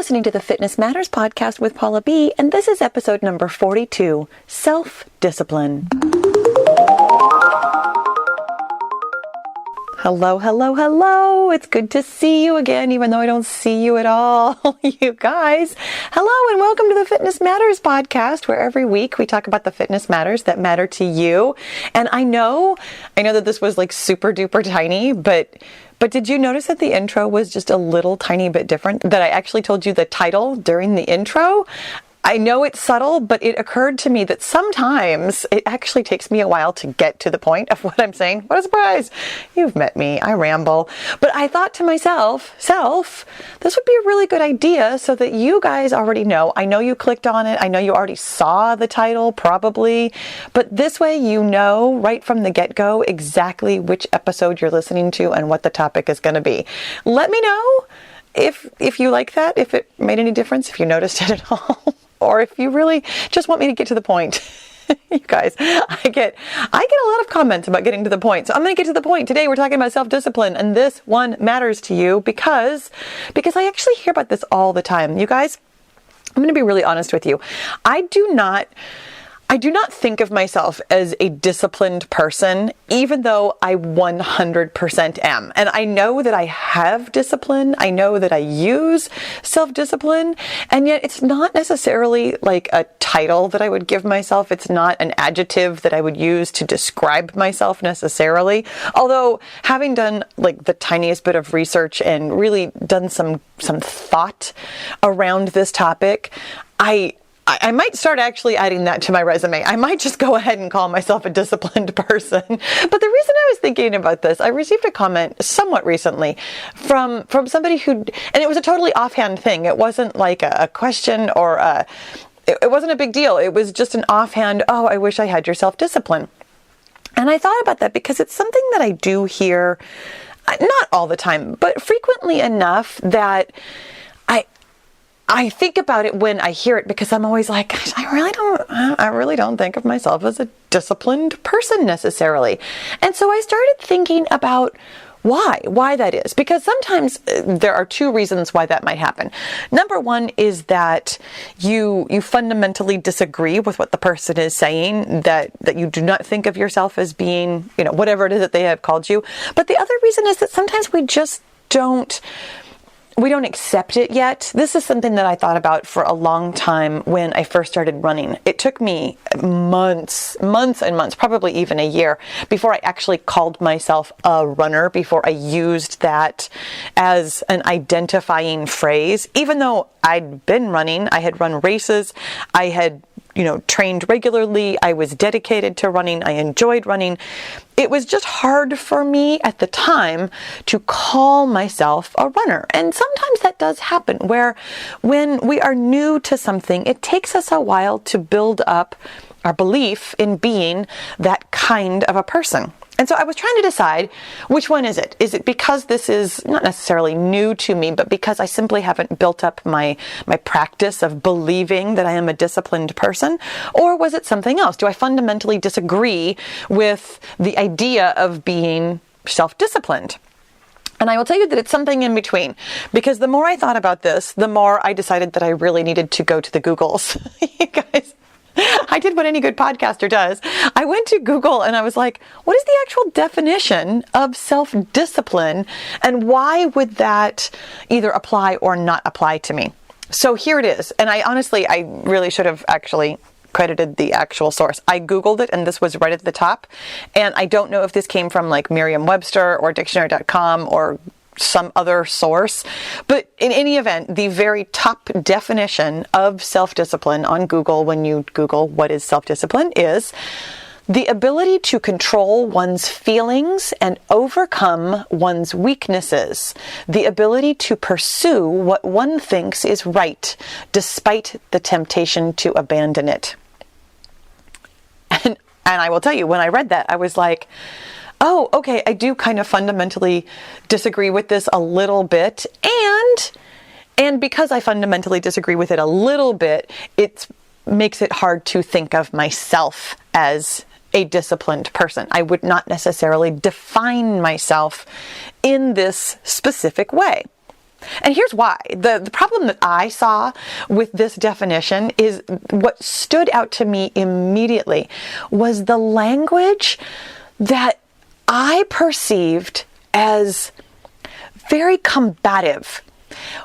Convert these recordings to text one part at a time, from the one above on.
listening to the Fitness Matters podcast with Paula B, and this is episode number 42, Self-Discipline. Hello, hello, hello. It's good to see you again, even though I don't see you at all, you guys. Hello, and welcome to the Fitness Matters podcast, where every week we talk about the fitness matters that matter to you. And I know that this was like super duper tiny, but did you notice that the intro was just a little tiny bit different? That I actually told you the title during the intro? I know it's subtle, but it occurred to me that sometimes it actually takes me a while to get to the point of what I'm saying. What a surprise! You've met me. I ramble. But I thought to myself, this would be a really good idea so that you guys already know. I know you clicked on it. I know you already saw the title, probably. But this way you know right from the get-go exactly which episode you're listening to and what the topic is going to be. Let me know if you like that, if it made any difference, if you noticed it at all. Or if you really just want me to get to the point. You guys, I get a lot of comments about getting to the point. So I'm going to get to the point. Today we're talking about self-discipline, and this one matters to you because I actually hear about this all the time. You guys, I'm going to be really honest with you. I do not think of myself as a disciplined person, even though I 100% am. And I know that I have discipline. I know that I use self-discipline. And yet it's not necessarily like a title that I would give myself. It's not an adjective that I would use to describe myself necessarily. Although having done like the tiniest bit of research and really done some thought around this topic, I might start actually adding that to my resume. I might just go ahead and call myself a disciplined person. But the reason I was thinking about this, I received a comment somewhat recently from somebody and it was a totally offhand thing. It wasn't like a question or it wasn't a big deal. It was just an offhand, oh, I wish I had your self-discipline. And I thought about that because it's something that I do hear, not all the time, but frequently enough that I think about it when I hear it, because I'm always like, gosh, I really don't think of myself as a disciplined person necessarily. And so I started thinking about why that is, because sometimes there are two reasons why that might happen. Number one is that you fundamentally disagree with what the person is saying, that you do not think of yourself as being, whatever it is that they have called you. But the other reason is that sometimes we just don't accept it yet. This is something that I thought about for a long time when I first started running. It took me months and months, probably even a year, before I actually called myself a runner, before I used that as an identifying phrase. Even though I'd been running, I had run races, I had trained regularly, I was dedicated to running, I enjoyed running. It was just hard for me at the time to call myself a runner. And sometimes that does happen, where when we are new to something, it takes us a while to build up our belief in being that kind of a person. And so I was trying to decide, which one is it? Is it because this is not necessarily new to me, but because I simply haven't built up my practice of believing that I am a disciplined person? Or was it something else? Do I fundamentally disagree with the idea of being self-disciplined? And I will tell you that it's something in between, because the more I thought about this, the more I decided that I really needed to go to the Googles. You guys, I did what any good podcaster does. I went to Google and I was like, what is the actual definition of self-discipline, and why would that either apply or not apply to me? So here it is. And I really should have actually credited the actual source. I Googled it and this was right at the top. And I don't know if this came from like Merriam-Webster or dictionary.com or some other source. But in any event, the very top definition of self-discipline on Google, when you Google what is self-discipline, is the ability to control one's feelings and overcome one's weaknesses. The ability to pursue what one thinks is right, despite the temptation to abandon it. And I will tell you, when I read that, I was like, oh, okay, I do kind of fundamentally disagree with this a little bit. And because I fundamentally disagree with it a little bit, it makes it hard to think of myself as a disciplined person. I would not necessarily define myself in this specific way. And here's why. The problem that I saw with this definition is what stood out to me immediately was the language that I perceived as very combative.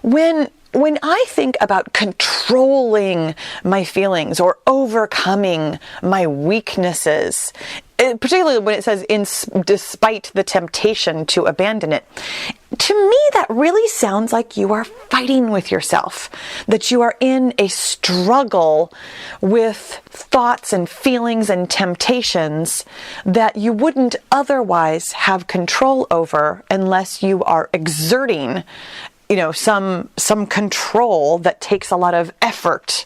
When I think about controlling my feelings or overcoming my weaknesses, particularly when it says despite the temptation to abandon it, to me that really sounds like you are fighting with yourself, that you are in a struggle with thoughts and feelings and temptations that you wouldn't otherwise have control over unless you are exerting, some control that takes a lot of effort.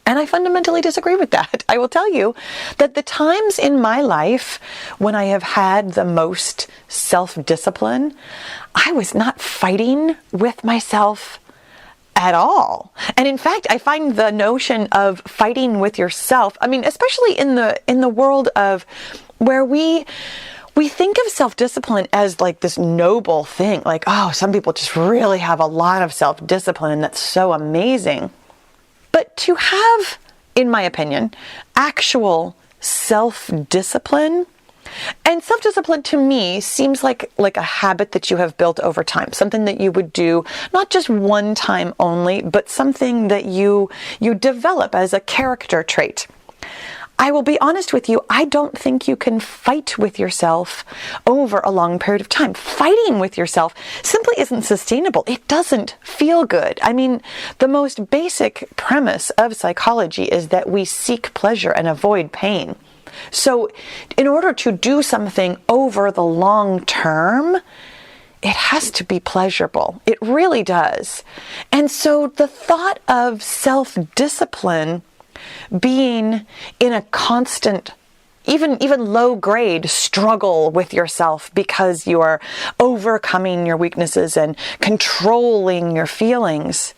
And I fundamentally disagree with that. I will tell you that the times in my life when I have had the most self-discipline, I was not fighting with myself at all. And in fact, I find the notion of fighting with yourself, especially in the world of where we think of self-discipline as like this noble thing, like, oh, some people just really have a lot of self-discipline and that's so amazing. But to have, in my opinion, actual self-discipline, and self-discipline to me seems like a habit that you have built over time, something that you would do not just one time only, but something that you develop as a character trait. I will be honest with you, I don't think you can fight with yourself over a long period of time. Fighting with yourself simply isn't sustainable. It doesn't feel good. The most basic premise of psychology is that we seek pleasure and avoid pain. So in order to do something over the long term, it has to be pleasurable. It really does. And so the thought of self-discipline being in a constant, even low grade struggle with yourself because you are overcoming your weaknesses and controlling your feelings,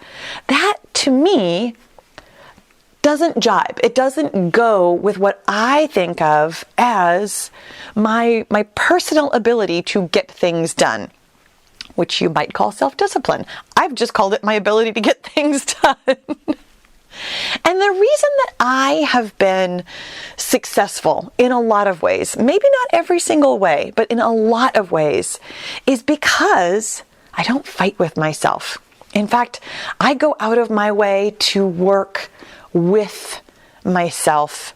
that to me doesn't jibe. It doesn't go with what I think of as my personal ability to get things done, which you might call self-discipline. I've just called it my ability to get things done. And the reason that I have been successful in a lot of ways, maybe not every single way, but in a lot of ways, is because I don't fight with myself. In fact, I go out of my way to work with myself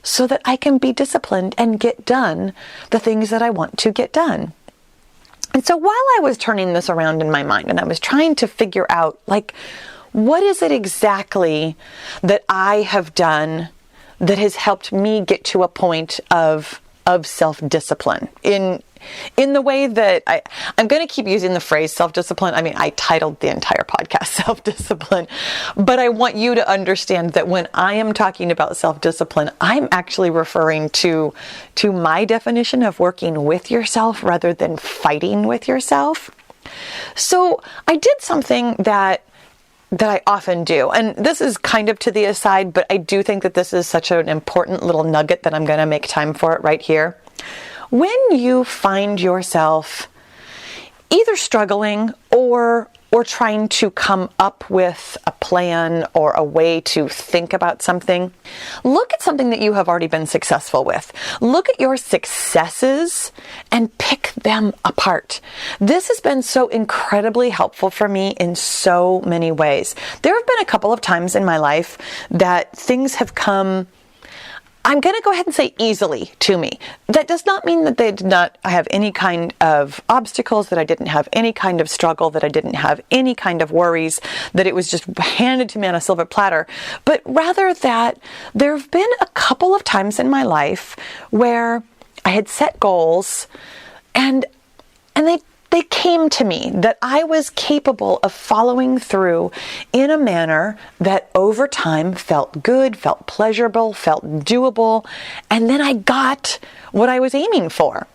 so that I can be disciplined and get done the things that I want to get done. And so while I was turning this around in my mind and I was trying to figure out, what is it exactly that I have done that has helped me get to a point of self-discipline in the way that I'm going to keep using the phrase self-discipline. I titled the entire podcast self-discipline, but I want you to understand that when I am talking about self-discipline, I'm actually referring to my definition of working with yourself rather than fighting with yourself. So I did something that I often do. And this is kind of to the aside, but I do think that this is such an important little nugget that I'm going to make time for it right here. When you find yourself either struggling or trying to come up with a plan or a way to think about something, look at something that you have already been successful with. Look at your successes and pick them apart. This has been so incredibly helpful for me in so many ways. There have been a couple of times in my life that things have come, I'm going to go ahead and say easily to me. That does not mean that they did not have any kind of obstacles, that I didn't have any kind of struggle, that I didn't have any kind of worries, that it was just handed to me on a silver platter, but rather that there have been a couple of times in my life where I had set goals and they came to me, that I was capable of following through in a manner that over time felt good, felt pleasurable, felt doable, and then I got what I was aiming for.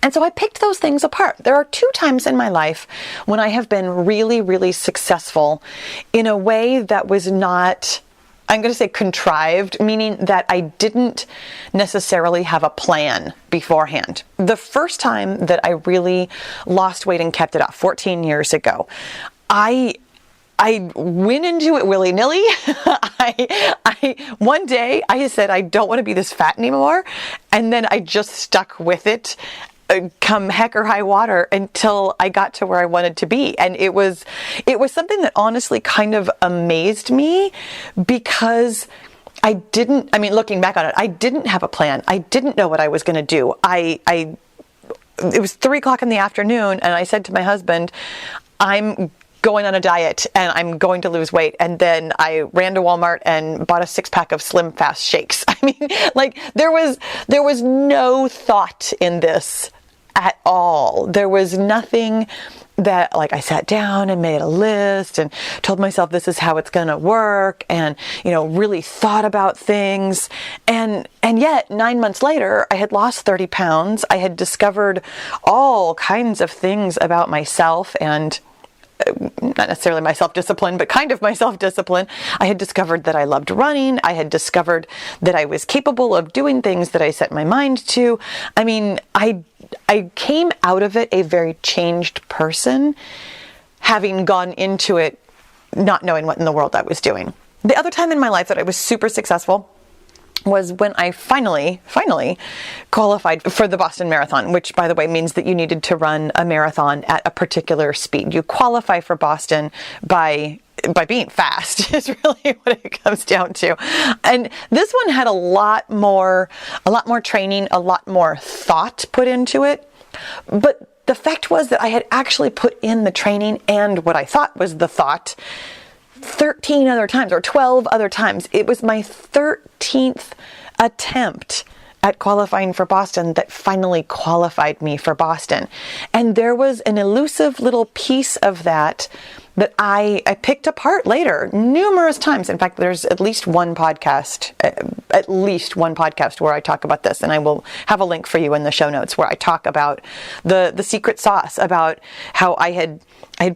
And so I picked those things apart. There are 2 times in my life when I have been really, really successful in a way that was not I'm going to say contrived, meaning that I didn't necessarily have a plan beforehand. The first time that I really lost weight and kept it off, 14 years ago, I went into it willy-nilly. One day I said, I don't want to be this fat anymore. And then I just stuck with it, come heck or high water, until I got to where I wanted to be. And it was something that honestly kind of amazed me, because looking back on it, I didn't have a plan. I didn't know what I was going to do. It was 3:00 in the afternoon, and I said to my husband, I'm going on a diet and I'm going to lose weight. And then I ran to Walmart and bought a 6-pack of Slim Fast shakes. I mean, like there was no thought in this at all. There was nothing that, like, I sat down and made a list and told myself this is how it's going to work, and, really thought about things. And yet 9 months later, I had lost 30 pounds. I had discovered all kinds of things about myself, and not necessarily my self-discipline, but kind of my self-discipline. I had discovered that I loved running. I had discovered that I was capable of doing things that I set my mind to. I mean, I came out of it a very changed person, having gone into it not knowing what in the world I was doing. The other time in my life that I was super successful was when I finally qualified for the Boston Marathon, which, by the way, means that you needed to run a marathon at a particular speed. You qualify for Boston by being fast is really what it comes down to. And this one had a lot more training, a lot more thought put into it. But the fact was that I had actually put in the training and what I thought was the thought 13 other times or 12 other times. It was my 13th attempt at qualifying for Boston that finally qualified me for Boston. And there was an elusive little piece of that I picked apart later numerous times. In fact, there's at least one podcast where I talk about this, and I will have a link for you in the show notes where I talk about the secret sauce, about how I had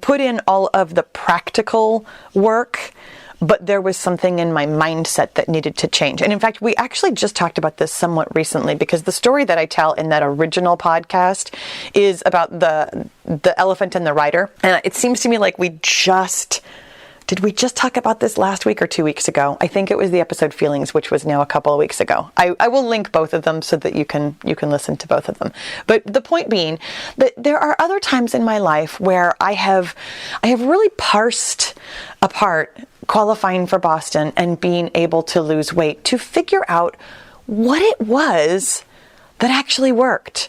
put in all of the practical work, but there was something in my mindset that needed to change. And in fact, we actually just talked about this somewhat recently, because the story that I tell in that original podcast is about the elephant and the rider. And it seems to me like did we just talk about this last week or 2 weeks ago? I think it was the episode Feelings, which was now a couple of weeks ago. I will link both of them so that you can listen to both of them. But the point being that there are other times in my life where I have really parsed apart qualifying for Boston and being able to lose weight to figure out what it was that actually worked.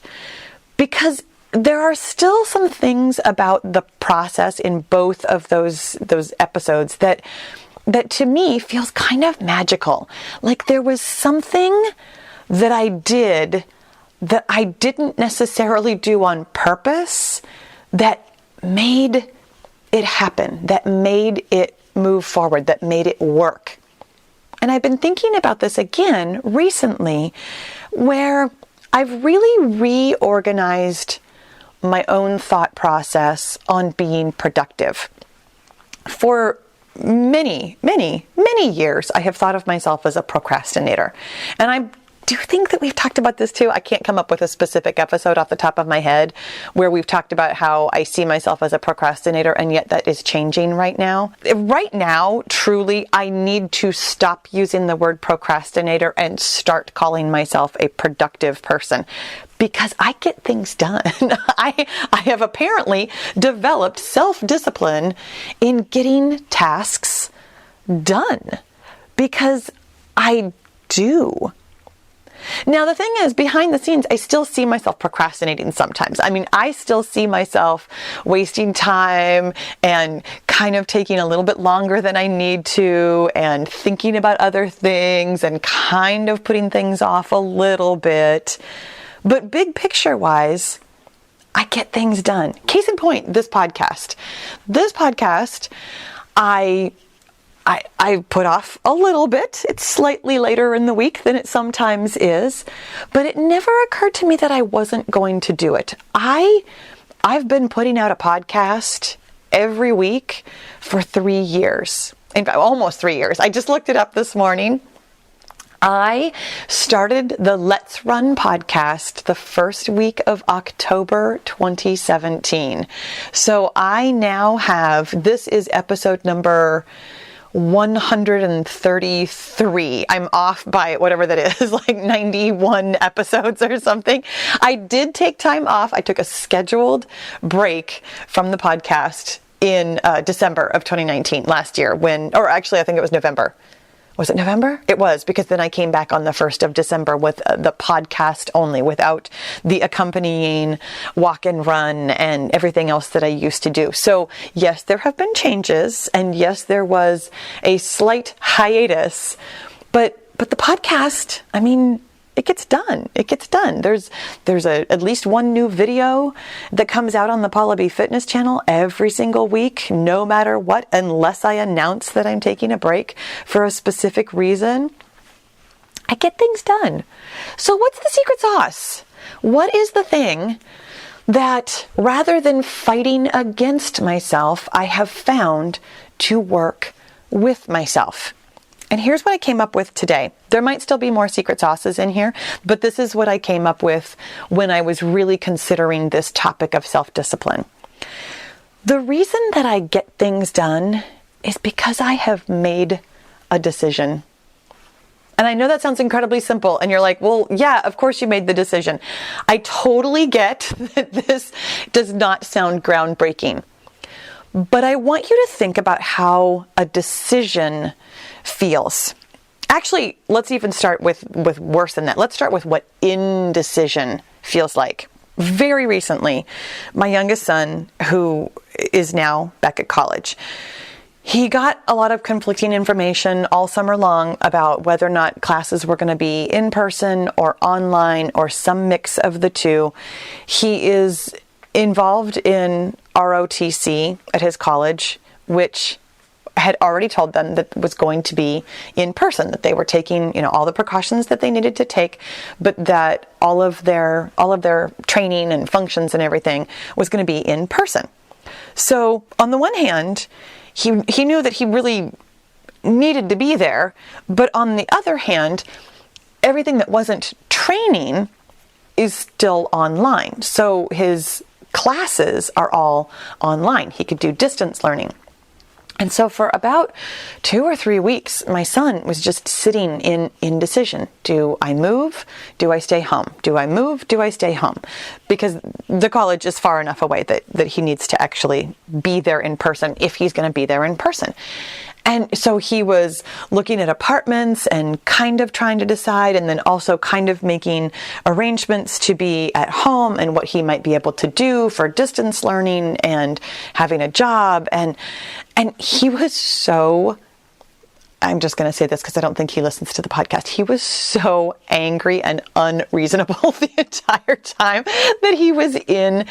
Because there are still some things about the process in both of those episodes that to me feels kind of magical. Like there was something that I did that I didn't necessarily do on purpose that made it happen, that made it move forward, that made it work. And I've been thinking about this again recently, where I've really reorganized my own thought process on being productive. For many, many, many years, I have thought of myself as a procrastinator. And I do think that we've talked about this too. I can't come up with a specific episode off the top of my head where we've talked about how I see myself as a procrastinator, and yet that is changing right now. Right now, truly, I need to stop using the word procrastinator and start calling myself a productive person, because I get things done. I have apparently developed self-discipline in getting tasks done, because I do. Now, the thing is, behind the scenes, I still see myself procrastinating sometimes. I mean, I still see myself wasting time and kind of taking a little bit longer than I need to, and thinking about other things and kind of putting things off a little bit. But big picture wise, I get things done. Case in point, this podcast. I put off a little bit. It's slightly later in the week than it sometimes is, but it never occurred to me that I wasn't going to do it. I've been putting out a podcast every week for 3 years. in fact, almost 3 years. I just looked it up this morning. I started the Let's Run podcast the first week of October 2017. So I now have, this is episode number 133. I'm off by whatever that is, like 91 episodes or something. I did take time off. I took a scheduled break from the podcast in December of 2019, last year, or actually I think it was November. Was it November? It was, because then I came back on the 1st of December with the podcast only, without the accompanying walk and run and everything else that I used to do. So yes, there have been changes, and yes, there was a slight hiatus, but the podcast, I mean, it gets done. It gets done. There's at least one new video that comes out on the Paula B Fitness channel every single week, no matter what, unless I announce that I'm taking a break for a specific reason. I get things done. So what's the secret sauce? What is the thing that, rather than fighting against myself, I have found to work with myself? And here's what I came up with today. There might still be more secret sauces in here, but this is what I came up with when I was really considering this topic of self-discipline. The reason that I get things done is because I have made a decision. And I know that sounds incredibly simple, and you're like, well, yeah, of course you made the decision. I totally get that this does not sound groundbreaking. But I want you to think about how a decision feels. Actually, let's even start with worse than that. Let's start with what indecision feels like. Very recently, my youngest son, who is now back at college, he got a lot of conflicting information all summer long about whether or not classes were going to be in person or online or some mix of the two. He is involved in ROTC at his college, which had already told them that was going to be in person, that they were taking, all the precautions that they needed to take, but that all of their training and functions and everything was going to be in person. So on the one hand, he knew that he really needed to be there, but on the other hand, everything that wasn't training is still online. So his classes are all online. He could do distance learning. And so for about 2 or 3 weeks, my son was just sitting in indecision. Do I move? Do I stay home? Do I move? Do I stay home? Because the college is far enough away that he needs to actually be there in person if he's going to be there in person. And so he was looking at apartments and kind of trying to decide, and then also kind of making arrangements to be at home and what he might be able to do for distance learning and having a job. And he was so, I'm just going to say this because I don't think he listens to the podcast. He was so angry and unreasonable the entire time that he was in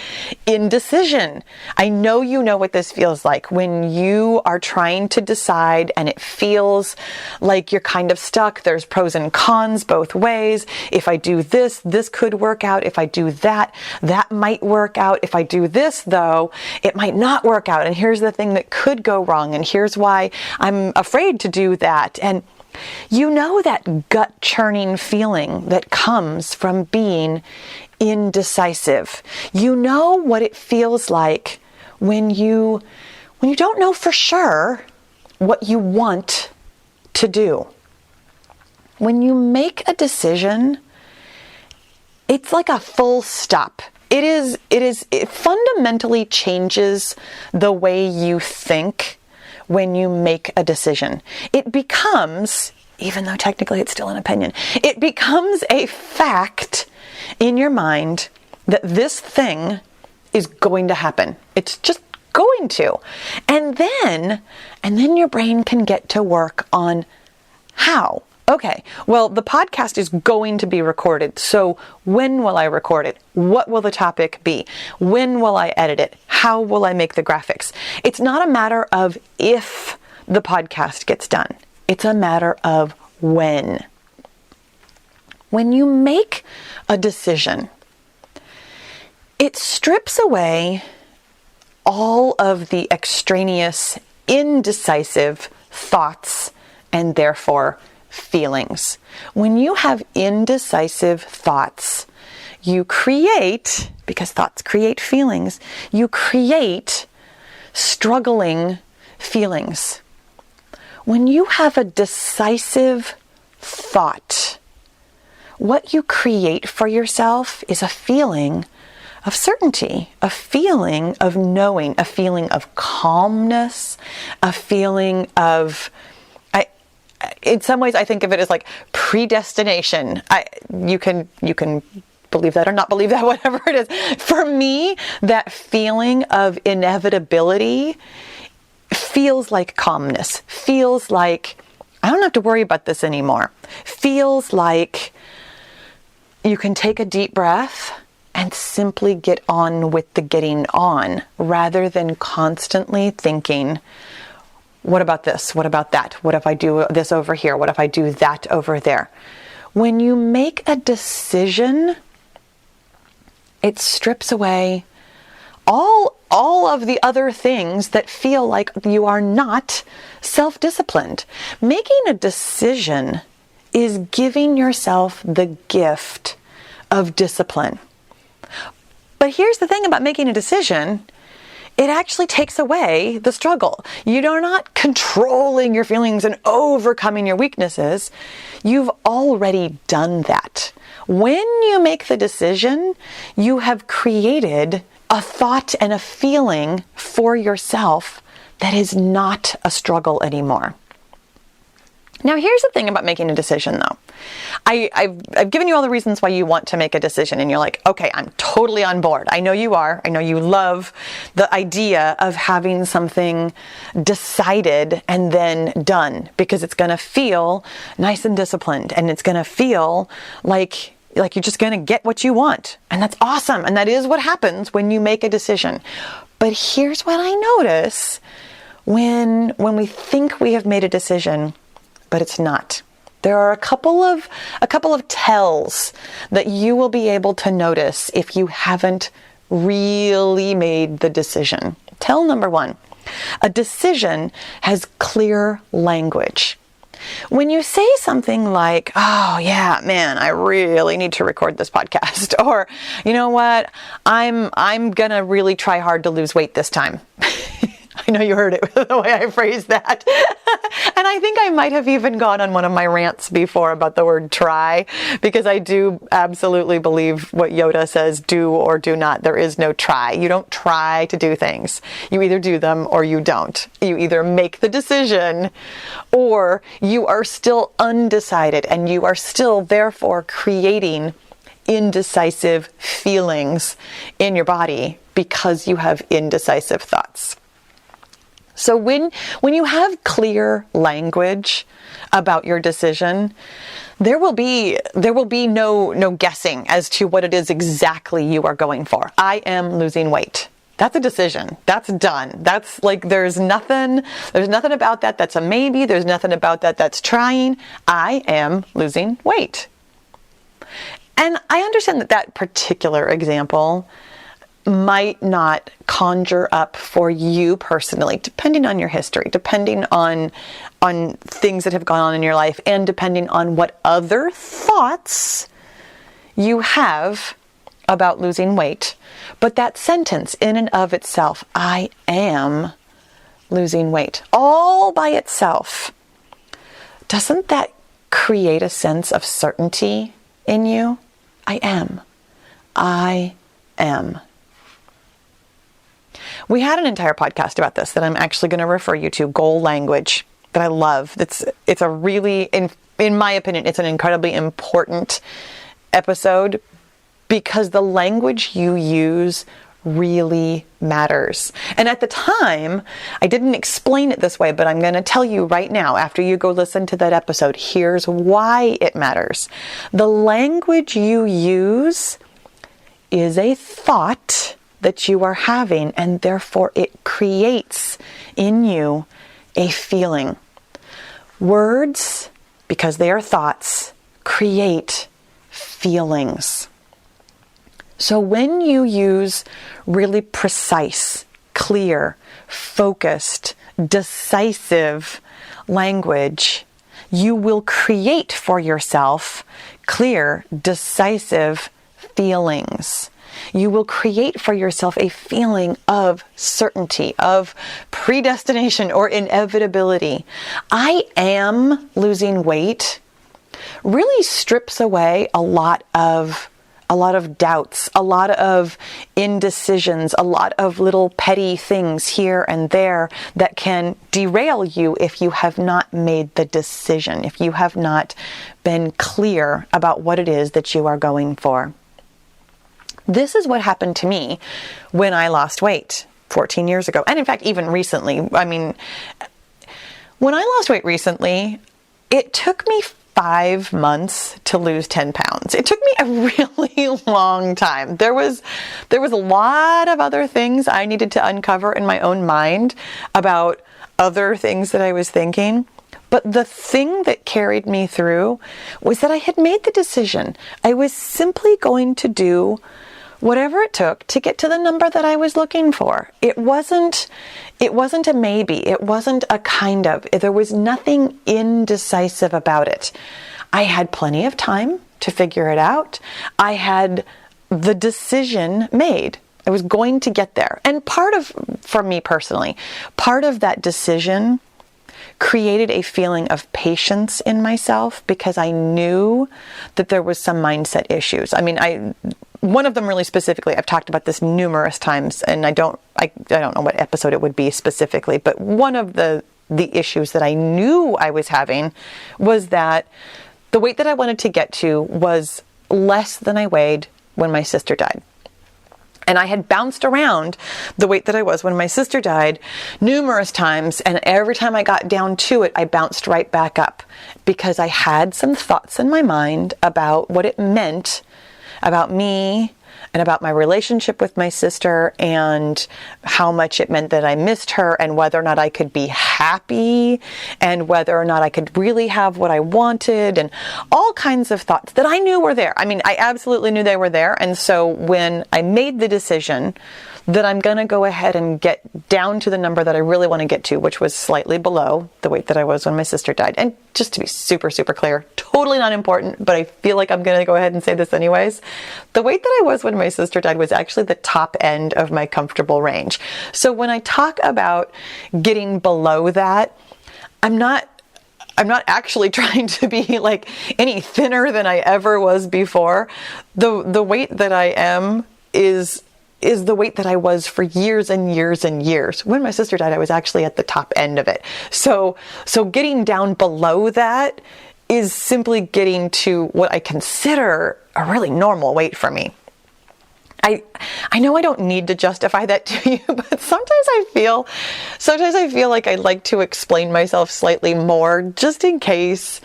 indecision. I know you know what this feels like when you are trying to decide and it feels like you're kind of stuck. There's pros and cons both ways. If I do this, this could work out. If I do that, that might work out. If I do this, though, it might not work out. And here's the thing that could go wrong. And here's why I'm afraid to do that. And you know that gut churning feeling that comes from being indecisive. You know what it feels like when you don't know for sure what you want to do. When you make a decision, it's like a full stop. It fundamentally changes the way you think when you make a decision. It becomes, even though technically it's still an opinion, it becomes a fact in your mind that this thing is going to happen. It's just going to. And then your brain can get to work on how. Okay, well, the podcast is going to be recorded. So when will I record it? What will the topic be? When will I edit it? How will I make the graphics? It's not a matter of if the podcast gets done. It's a matter of when. When you make a decision, it strips away all of the extraneous, indecisive thoughts and therefore feelings. When you have indecisive thoughts, you create, because thoughts create feelings, you create struggling feelings. When you have a decisive thought, what you create for yourself is a feeling of certainty, a feeling of knowing, a feeling of calmness, a feeling of, in some ways I think of it as like predestination. You can believe that or not believe that, whatever it is. For me, that feeling of inevitability feels like calmness, feels like I don't have to worry about this anymore, feels like you can take a deep breath and simply get on with the getting on, rather than constantly thinking, what about this? What about that? What if I do this over here? What if I do that over there? When you make a decision, it strips away all of the other things that feel like you are not self-disciplined. Making a decision is giving yourself the gift of discipline. But here's the thing about making a decision. It actually takes away the struggle. You're not controlling your feelings and overcoming your weaknesses. You've already done that. When you make the decision, you have created a thought and a feeling for yourself that is not a struggle anymore. Now, here's the thing about making a decision, though. I've given you all the reasons why you want to make a decision, and you're like, okay, I'm totally on board. I know you are. I know you love the idea of having something decided and then done, because it's going to feel nice and disciplined, and it's going to feel like you're just going to get what you want. And that's awesome. And that is what happens when you make a decision. But here's what I notice when we think we have made a decision, but it's not. There are a couple of tells that you will be able to notice if you haven't really made the decision. Tell number one, a decision has clear language. When you say something like, oh yeah, man, I really need to record this podcast, or you know what, I'm gonna really try hard to lose weight this time. I know you heard it the way I phrased that. And I think I might have even gone on one of my rants before about the word try, because I do absolutely believe what Yoda says, do or do not. There is no try. You don't try to do things. You either do them or you don't. You either make the decision or you are still undecided, and you are still therefore creating indecisive feelings in your body because you have indecisive thoughts. So when you have clear language about your decision, there will be no guessing as to what it is exactly you are going for. I am losing weight. That's a decision. That's done. That's like, there's nothing about that that's a maybe. There's nothing about that that's trying. I am losing weight. And I understand that particular example might not conjure up for you personally, depending on your history, depending on things that have gone on in your life, and depending on what other thoughts you have about losing weight. But that sentence in and of itself, I am losing weight, all by itself, doesn't that create a sense of certainty in you? I am. I am. We had an entire podcast about this that I'm actually going to refer you to, goal language, that I love. It's a really, in my opinion, it's an incredibly important episode, because the language you use really matters. And at the time, I didn't explain it this way, but I'm going to tell you right now, after you go listen to that episode, here's why it matters. The language you use is a thought that you are having, and therefore it creates in you a feeling. Words, because they are thoughts, create feelings. So when you use really precise, clear, focused, decisive language, you will create for yourself clear, decisive feelings. You will create for yourself a feeling of certainty, of predestination or inevitability. I am losing weight really strips away a lot of doubts, a lot of indecisions, a lot of little petty things here and there that can derail you if you have not made the decision, if you have not been clear about what it is that you are going for. This is what happened to me when I lost weight 14 years ago. And in fact, even recently, I mean, when I lost weight recently, it took me 5 months to lose 10 pounds. It took me a really long time. There was a lot of other things I needed to uncover in my own mind about other things that I was thinking. But the thing that carried me through was that I had made the decision. I was simply going to do whatever it took to get to the number that I was looking for. It wasn't a maybe. It wasn't a kind of. There was nothing indecisive about it. I had plenty of time to figure it out. I had the decision made. I was going to get there. And for me personally, part of that decision created a feeling of patience in myself because I knew that there was some mindset issues. I mean, one of them really specifically, I've talked about this numerous times, and I don't know what episode it would be specifically, but one of the issues that I knew I was having was that the weight that I wanted to get to was less than I weighed when my sister died. And I had bounced around the weight that I was when my sister died numerous times. And every time I got down to it, I bounced right back up because I had some thoughts in my mind about what it meant about me and about my relationship with my sister and how much it meant that I missed her and whether or not I could be happy and whether or not I could really have what I wanted and all kinds of thoughts that I knew were there. I mean, I absolutely knew they were there. And so when I made the decision that I'm going to go ahead and get down to the number that I really want to get to, which was slightly below the weight that I was when my sister died. And just to be super, super clear, totally not important, but I feel like I'm going to go ahead and say this anyways. The weight that I was when my sister died was actually the top end of my comfortable range. So when I talk about getting below that, I'm not actually trying to be like any thinner than I ever was before. The weight that I am is the weight that I was for years and years and years. When my sister died, I was actually at the top end of it. So getting down below that is simply getting to what I consider a really normal weight for me. I know I don't need to justify that to you, but sometimes I feel like I'd like to explain myself slightly more just in case,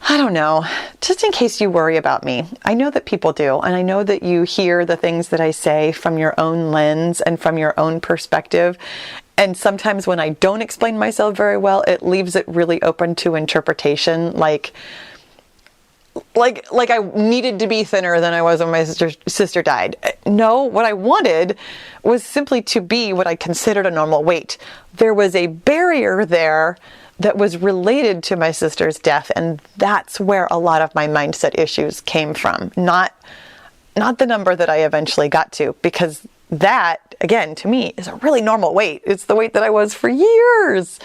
I don't know, just in case you worry about me. I know that people do, and I know that you hear the things that I say from your own lens and from your own perspective. And sometimes when I don't explain myself very well, it leaves it really open to interpretation, like I needed to be thinner than I was when my sister died. No, what I wanted was simply to be what I considered a normal weight. There was a barrier there that was related to my sister's death, and that's where a lot of my mindset issues came from. Not the number that I eventually got to, because that, again, to me, is a really normal weight. It's the weight that I was for years.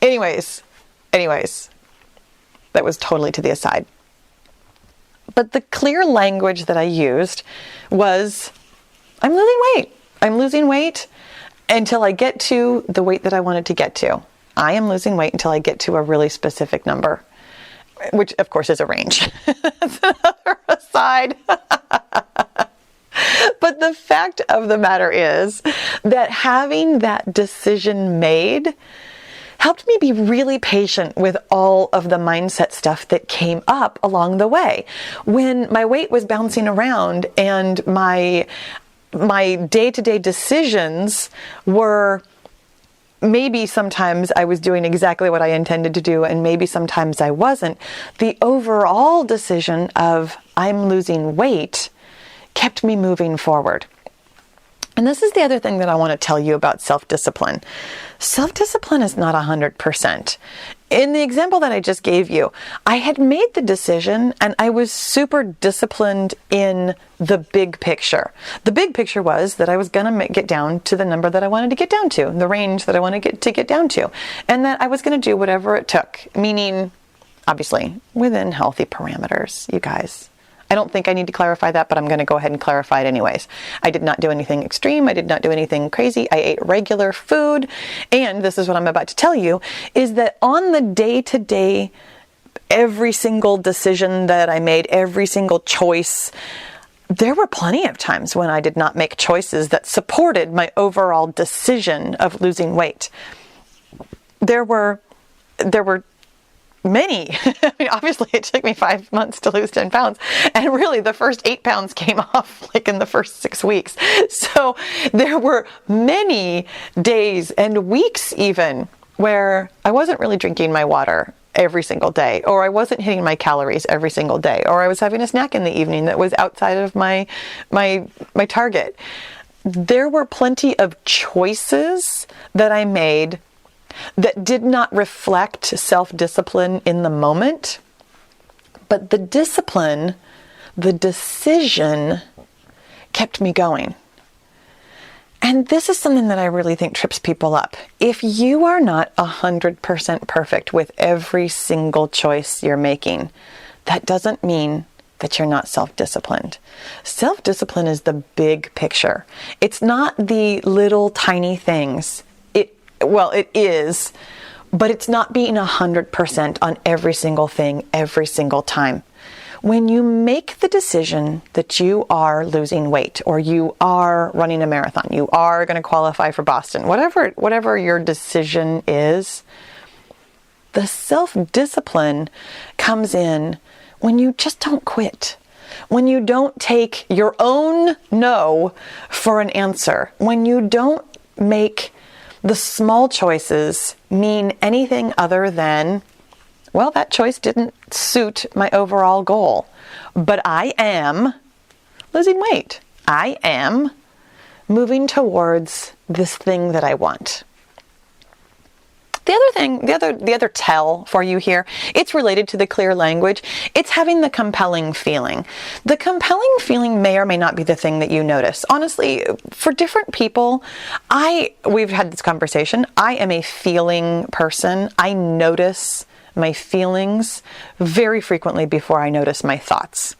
Anyways, that was totally to the aside. But the clear language that I used was, I'm losing weight until I get to the weight that I wanted to get to. I am losing weight until I get to a really specific number, which of course is a range. That's another aside. But the fact of the matter is that having that decision made helped me be really patient with all of the mindset stuff that came up along the way. When my weight was bouncing around and my day-to-day decisions were, maybe sometimes I was doing exactly what I intended to do, and maybe sometimes I wasn't, the overall decision of I'm losing weight kept me moving forward. And this is the other thing that I want to tell you about self-discipline. Self-discipline is not 100%. In the example that I just gave you, I had made the decision and I was super disciplined in the big picture. The big picture was that I was going to get down to the number that I wanted to get down to, the range that I wanted to get down to, and that I was going to do whatever it took, meaning, obviously, within healthy parameters, you guys. I don't think I need to clarify that, but I'm going to go ahead and clarify it anyways. I did not do anything extreme. I did not do anything crazy. I ate regular food. And this is what I'm about to tell you, is that on the day-to-day, every single decision that I made, every single choice, there were plenty of times when I did not make choices that supported my overall decision of losing weight. There were many. I mean, obviously it took me 5 months to lose 10 pounds. And really the first 8 pounds came off like in the first 6 weeks. So there were many days and weeks even where I wasn't really drinking my water every single day, or I wasn't hitting my calories every single day, or I was having a snack in the evening that was outside of my target. There were plenty of choices that I made that did not reflect self-discipline in the moment, but the discipline, the decision kept me going. And this is something that I really think trips people up. If you are not 100% perfect with every single choice you're making, that doesn't mean that you're not self-disciplined. Self-discipline is the big picture. It's not the little tiny things. Well, it is, but it's not being 100% on every single thing, every single time. When you make the decision that you are losing weight, or you are running a marathon, you are going to qualify for Boston, whatever your decision is, the self-discipline comes in when you just don't quit. When you don't take your own no for an answer. When you don't make the small choices mean anything other than, well, that choice didn't suit my overall goal, but I am losing weight. I am moving towards this thing that I want. The other thing, the other tell for you here, it's related to the clear language. It's having the compelling feeling. The compelling feeling may or may not be the thing that you notice. Honestly, for different people, we've had this conversation. I am a feeling person. I notice my feelings very frequently before I notice my thoughts.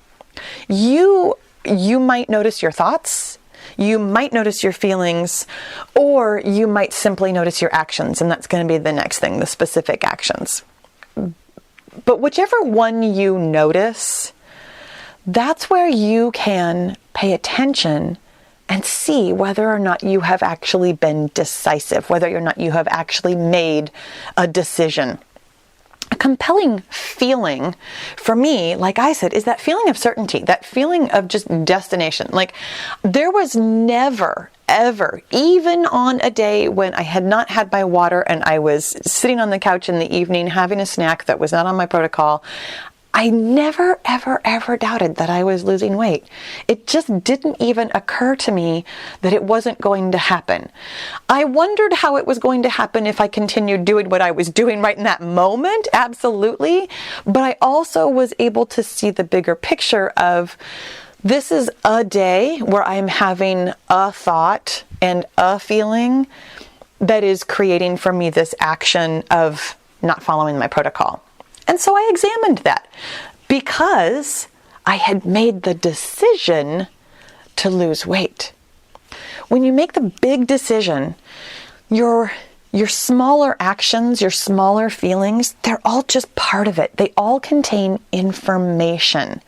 You might notice your thoughts. You might notice your feelings, or you might simply notice your actions, and that's going to be the next thing, the specific actions. But whichever one you notice, that's where you can pay attention and see whether or not you have actually been decisive, whether or not you have actually made a decision. A compelling feeling for me, like I said, is that feeling of certainty, that feeling of just destination. Like there was never, ever, even on a day when I had not had my water and I was sitting on the couch in the evening having a snack that was not on my protocol, I never, ever, ever doubted that I was losing weight. It just didn't even occur to me that it wasn't going to happen. I wondered how it was going to happen if I continued doing what I was doing right in that moment, absolutely. But I also was able to see the bigger picture of this is a day where I'm having a thought and a feeling that is creating for me this action of not following my protocol. And so I examined that because I had made the decision to lose weight. When you make the big decision, your smaller actions, your smaller feelings, they're all just part of it. They all contain information.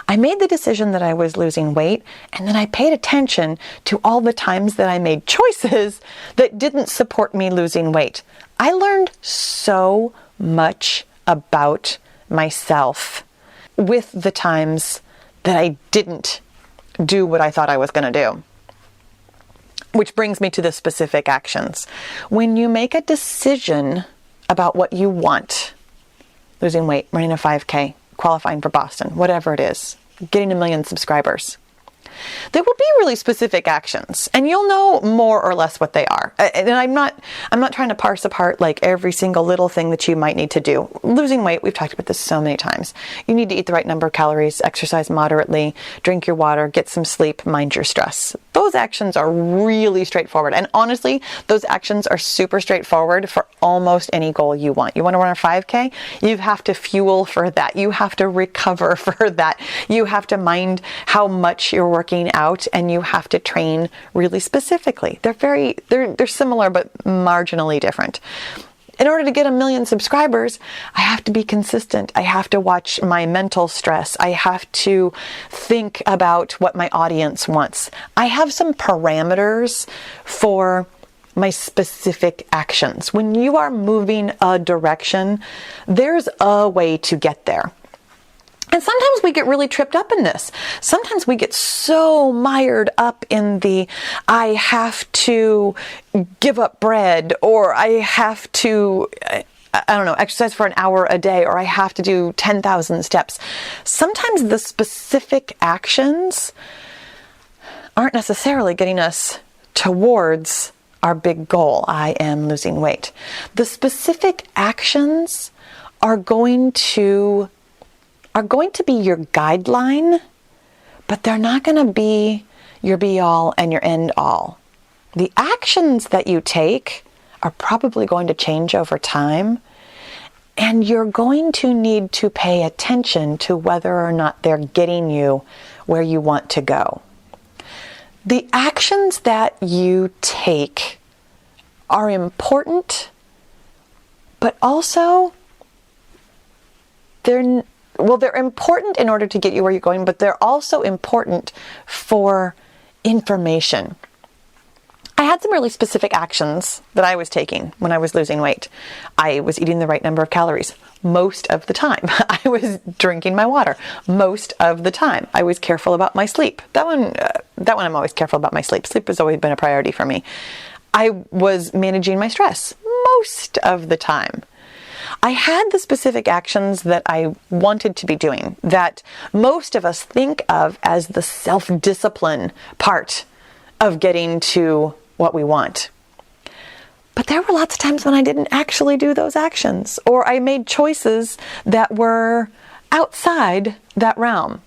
I made the decision that I was losing weight, and then I paid attention to all the times that I made choices that didn't support me losing weight. I learned so much about myself with the times that I didn't do what I thought I was going to do. Which brings me to the specific actions. When you make a decision about what you want, losing weight, running a 5K, qualifying for Boston, whatever it is, getting 1 million subscribers, There will be really specific actions, and you'll know more or less what they are. And I'm not trying to parse apart like every single little thing that you might need to do. Losing weight, we've talked about this so many times. You need to eat the right number of calories, exercise moderately, drink your water, get some sleep, mind your stress. Those actions are really straightforward. And honestly, those actions are super straightforward for almost any goal you want. You want to run a 5K? You have to fuel for that. You have to recover for that. You have to mind how much you're working out, and you have to train really specifically. They're similar but marginally different. In order to get 1 million subscribers, I have to be consistent. I have to watch my mental stress. I have to think about what my audience wants. I have some parameters for my specific actions. When you are moving a direction, there's a way to get there. And sometimes we get really tripped up in this. Sometimes we get so mired up in the, I have to give up bread, or I have to, exercise for an hour a day, or I have to do 10,000 steps. Sometimes the specific actions aren't necessarily getting us towards our big goal. I am losing weight. The specific actions are going to be your guideline, but they're not going to be your be all and your end all. The actions that you take are probably going to change over time, and you're going to need to pay attention to whether or not they're getting you where you want to go. The actions that you take are important, but also they're important in order to get you where you're going, but they're also important for information. I had some really specific actions that I was taking when I was losing weight. I was eating the right number of calories most of the time. I was drinking my water most of the time. I was careful about my sleep. That one I'm always careful about my sleep. Sleep has always been a priority for me. I was managing my stress most of the time. I had the specific actions that I wanted to be doing, that most of us think of as the self-discipline part of getting to what we want. But there were lots of times when I didn't actually do those actions, or I made choices that were outside that realm.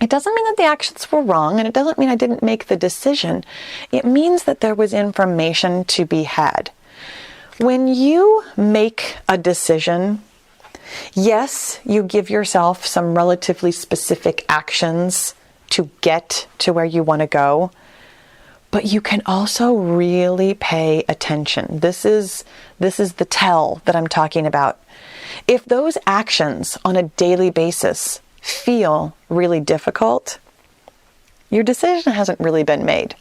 It doesn't mean that the actions were wrong, and it doesn't mean I didn't make the decision. It means that there was information to be had. When you make a decision, yes, you give yourself some relatively specific actions to get to where you want to go, but you can also really pay attention. This is the tell that I'm talking about. If those actions on a daily basis feel really difficult, your decision hasn't really been made.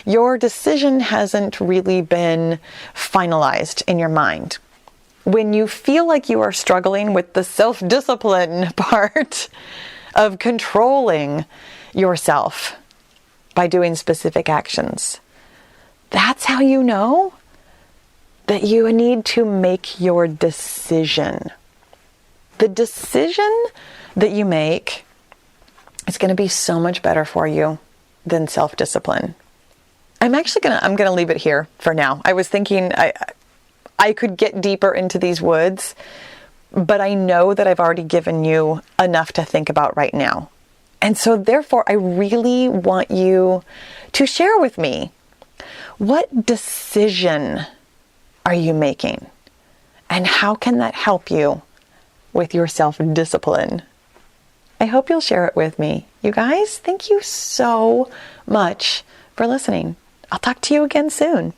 Your decision hasn't really been finalized in your mind. When you feel like you are struggling with the self-discipline part of controlling yourself by doing specific actions, that's how you know that you need to make your decision. The decision that you make is going to be so much better for you than self-discipline. I'm going to leave it here for now. I was thinking I could get deeper into these woods, but I know that I've already given you enough to think about right now. And so therefore, I really want you to share with me, what decision are you making? And how can that help you with your self-discipline? I hope you'll share it with me. You guys, thank you so much for listening. I'll talk to you again soon.